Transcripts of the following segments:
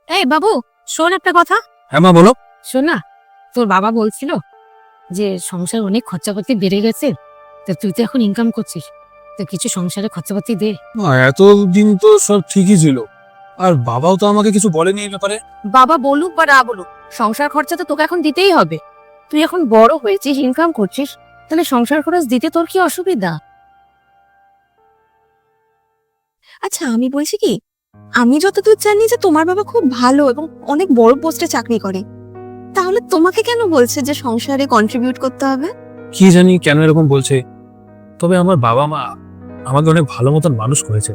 এই বাবু, শোন একটা কথা। হ্যাঁ মা বলো। শোন না, তোর বাবা বলছিল যে সংসার অনেক খরচাপাতি বেড়ে গেছে, তো তুই তো এখন ইনকাম করছিস, তো কিছু সংসারে খরচাপাতি দে। এতদিন তো সব ঠিকই ছিল, আর বাবাও তো আমাকে কিছু বলেনি এই ব্যাপারে। বাবা বলুক বা না বলুক, সংসার খরচা তো তোকে এখন দিতেই হবে। তুই এখন বড় হয়েছিস, ইনকাম করছিস, তাহলে সংসার খরচ দিতে তোর কি অসুবিধা? আচ্ছা, আমি বলছি কি, আমি যতদূর জানি যে তোমার বাবা খুব ভালো এবং অনেক বড় পোস্টে চাকরি করে, তাহলে তোমাকে কেন বলছে যে সংসারে কন্ট্রিবিউট করতে হবে? কি জানি কেন এরকম বলছে, তবে আমার বাবা মা আমাকে অনেক ভালো মতন মানুষ করেছে,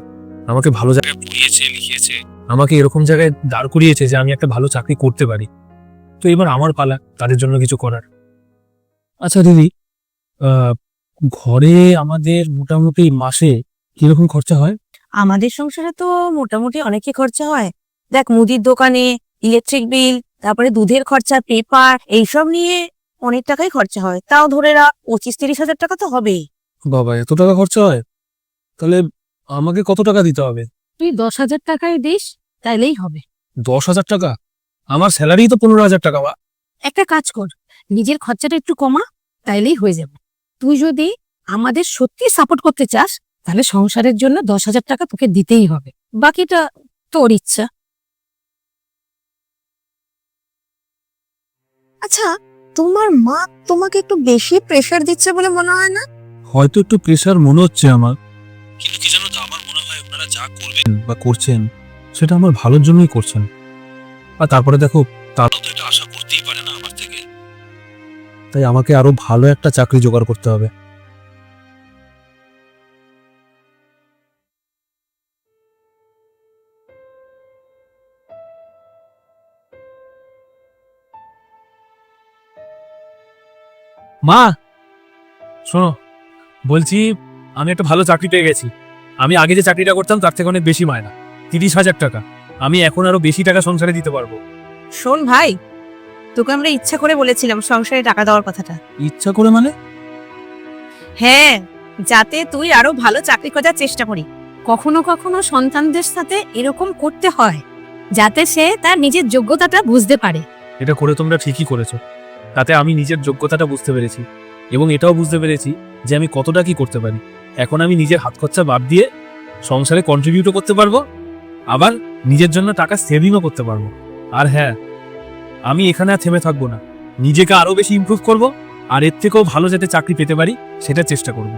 আমাকে ভালো জায়গায় পড়িয়েছে লিখিয়েছে, আমাকে এরকম জায়গায় দাঁড় করিয়েছে যে আমি একটা ভালো চাকরি করতে পারি। তো এবার আমার পালা তাদের জন্য কিছু করার। আচ্ছা দিদি, আহ ঘরে আমাদের মোটামুটি মাসে কিরকম খরচা হয়? আমাদের সংসারে তো মোটামুটি অনেকই খরচা হয়। দেখ, মুদির দোকানে ইলেকট্রিক বিল, তারপরে দুধের খরচা, পেপার, এইসব নিয়ে অনেক টাকাই খরচা হয়। তাও ধরে রাখ 25-30 হাজার টাকা তো হবেই। বাবা, এত টাকা খরচা হয়? তাহলে আমাকে কত টাকা দিতে হবে? তুই 10,000 টাকায় দিস, তাইলেই হবে। 10,000 টাকা? আমার স্যালারি তো 15,000 টাকা। বা একটা কাজ কর, নিজের খরচাটা একটু কমা, তাইলেই হয়ে যাবে। তুই যদি আমাদের সত্যি সাপোর্ট করতে চাস, তাহলে সংসারের জন্য 10,000 টাকা তোকে দিতেই হবে, বাকিটা তোর ইচ্ছা। আচ্ছা, তোমার মা তোমাকে একটু বেশি প্রেসার দিচ্ছে বলে মনে হয় না? হয়তো একটু প্রেসার মনে হচ্ছে আমার, কিন্তু কি জানো তো, আমার মনে হয় আপনারা যা করবেন বা করছেন সেটা আমার ভালোর জন্যই করছেন। আর তারপরে দেখো, তারাও তো এটা আশা করতেই পারে না আমার থেকে। তাই আমাকে আরো ভালো একটা চাকরি জোগাড় করতে হবে। মা শোনো, বলছি আমি একটা ভালো চাকরি পেয়ে গেছি। আমি আগে যে চাকরিটা করতাম তার থেকে অনেক বেশি মায়না, 30,000 টাকা। আমি এখন আরো বেশি টাকা সংসারে দিতে পারবো। শোন ভাই, তোকে আমরা ইচ্ছা করে বলেছিলাম সংসারে টাকা দেওয়ার কথাটা। ইচ্ছা করে মানে? হ্যাঁ, যাতে তুই আরো ভালো চাকরি খোঁজার চেষ্টা করি। কখনো কখনো সন্তানদের সাথে এরকম করতে হয়, যাতে সে তার নিজের যোগ্যতাটা বুঝতে পারে। এটা করে তোমরা ঠিকই করেছো, তাতে আমি নিজের যোগ্যতাটা বুঝতে পেরেছি এবং এটাও বুঝতে পেরেছি যে আমি কতটা কি করতে পারি। এখন আমি নিজের হাত খরচা বাদ দিয়ে সংসারে কন্ট্রিবিউটও করতে পারবো, আবার নিজের জন্য টাকা সেভিংও করতে পারবো। আর হ্যাঁ, আমি এখানে আর থেমে থাকবো না, নিজেকে আরো বেশি ইমপ্রুভ করব, আর এর থেকেও ভালো যাতে চাকরি পেতে পারি সেটা চেষ্টা করবো।